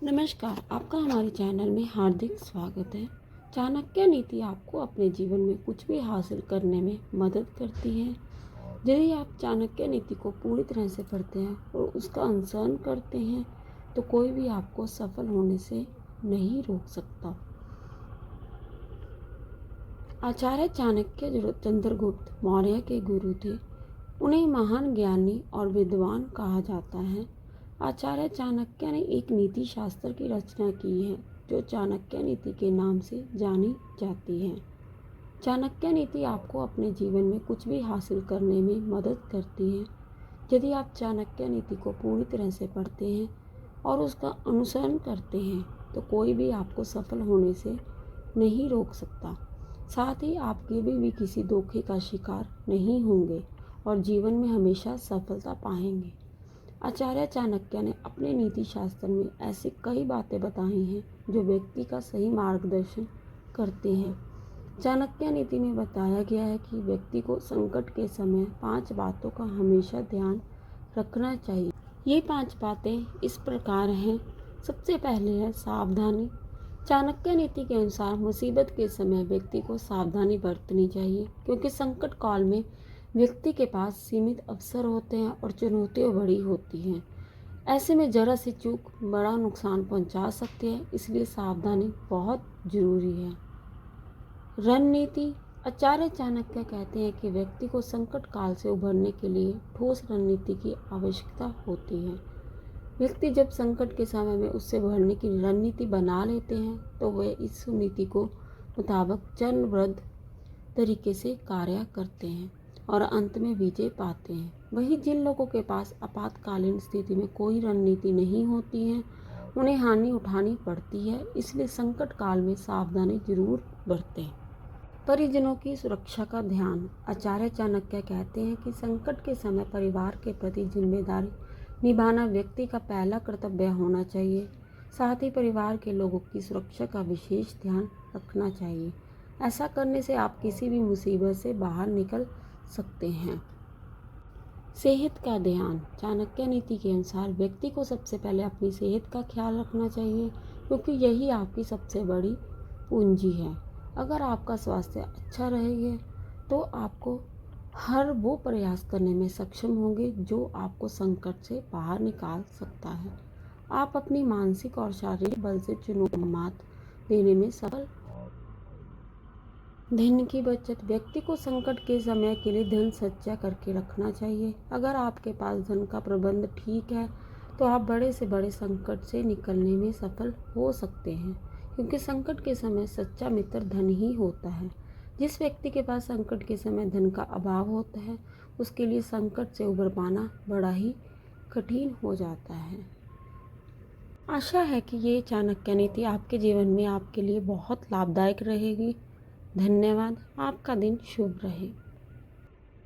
नमस्कार, आपका हमारे चैनल में हार्दिक स्वागत है। चाणक्य नीति आपको अपने जीवन में कुछ भी हासिल करने में मदद करती है। यदि आप चाणक्य नीति को पूरी तरह से पढ़ते हैं और उसका अनुसरण करते हैं तो कोई भी आपको सफल होने से नहीं रोक सकता। आचार्य चाणक्य जो चंद्रगुप्त मौर्य के गुरु थे, उन्हें महान ज्ञानी और विद्वान कहा जाता है। आचार्य चाणक्य ने एक नीति शास्त्र की रचना की है जो चाणक्य नीति के नाम से जानी जाती है। चाणक्य नीति आपको अपने जीवन में कुछ भी हासिल करने में मदद करती है। यदि आप चाणक्य नीति को पूरी तरह से पढ़ते हैं और उसका अनुसरण करते हैं तो कोई भी आपको सफल होने से नहीं रोक सकता। साथ ही आप कभी भी किसी धोखे का शिकार नहीं होंगे और जीवन में हमेशा सफलता पाएंगे। आचार्य चाणक्य ने अपने नीति शास्त्र में ऐसी कई बातें बताई हैं जो व्यक्ति का सही मार्गदर्शन करते हैं। चाणक्य नीति में बताया गया है कि व्यक्ति को संकट के समय 5 बातों का हमेशा ध्यान रखना चाहिए। ये 5 बातें इस प्रकार हैं। सबसे पहले है सावधानी। चाणक्य नीति के अनुसार मुसीबत के समय व्यक्ति को सावधानी बरतनी चाहिए, क्योंकि संकट काल में व्यक्ति के पास सीमित अवसर होते हैं और चुनौतियाँ बड़ी होती हैं। ऐसे में जरा सी चूक बड़ा नुकसान पहुंचा सकती है, इसलिए सावधानी बहुत जरूरी है। रणनीति। आचार्य चाणक्य कहते हैं कि व्यक्ति को संकट काल से उभरने के लिए ठोस रणनीति की आवश्यकता होती है। व्यक्ति जब संकट के समय में उससे उभरने की रणनीति बना लेते हैं तो वे इस नीति को मुताबिक चरणबद्ध तरीके से कार्य करते हैं और अंत में विजय पाते हैं। वहीं जिन लोगों के पास आपातकालीन स्थिति में कोई रणनीति नहीं होती है, उन्हें हानि उठानी पड़ती है। इसलिए संकट काल में सावधानी जरूर बरतें। परिजनों की सुरक्षा का ध्यान। आचार्य चाणक्य कहते हैं कि संकट के समय परिवार के प्रति जिम्मेदारी निभाना व्यक्ति का पहला कर्तव्य होना चाहिए। साथ ही परिवार के लोगों की सुरक्षा का विशेष ध्यान रखना चाहिए। ऐसा करने से आप किसी भी मुसीबत से बाहर निकल सकते हैं। सेहत का ध्यान। चाणक्य नीति के अनुसार व्यक्ति को सबसे पहले अपनी सेहत का ख्याल रखना चाहिए, क्योंकि यही आपकी सबसे बड़ी पूंजी है। अगर आपका स्वास्थ्य अच्छा रहेगा तो आपको हर वो प्रयास करने में सक्षम होंगे जो आपको संकट से बाहर निकाल सकता है। आप अपनी मानसिक और शारीरिक बल से चुनौती मात देने में सफल। धन की बचत। व्यक्ति को संकट के समय के लिए धन संचय करके रखना चाहिए। अगर आपके पास धन का प्रबंध ठीक है तो आप बड़े से बड़े संकट से निकलने में सफल हो सकते हैं, क्योंकि संकट के समय सच्चा मित्र धन ही होता है। जिस व्यक्ति के पास संकट के समय धन का अभाव होता है, उसके लिए संकट से उबर पाना बड़ा ही कठिन हो जाता है। आशा है कि ये चाणक्य नीति आपके जीवन में आपके लिए बहुत लाभदायक रहेगी। धन्यवाद। आपका दिन शुभ रहे।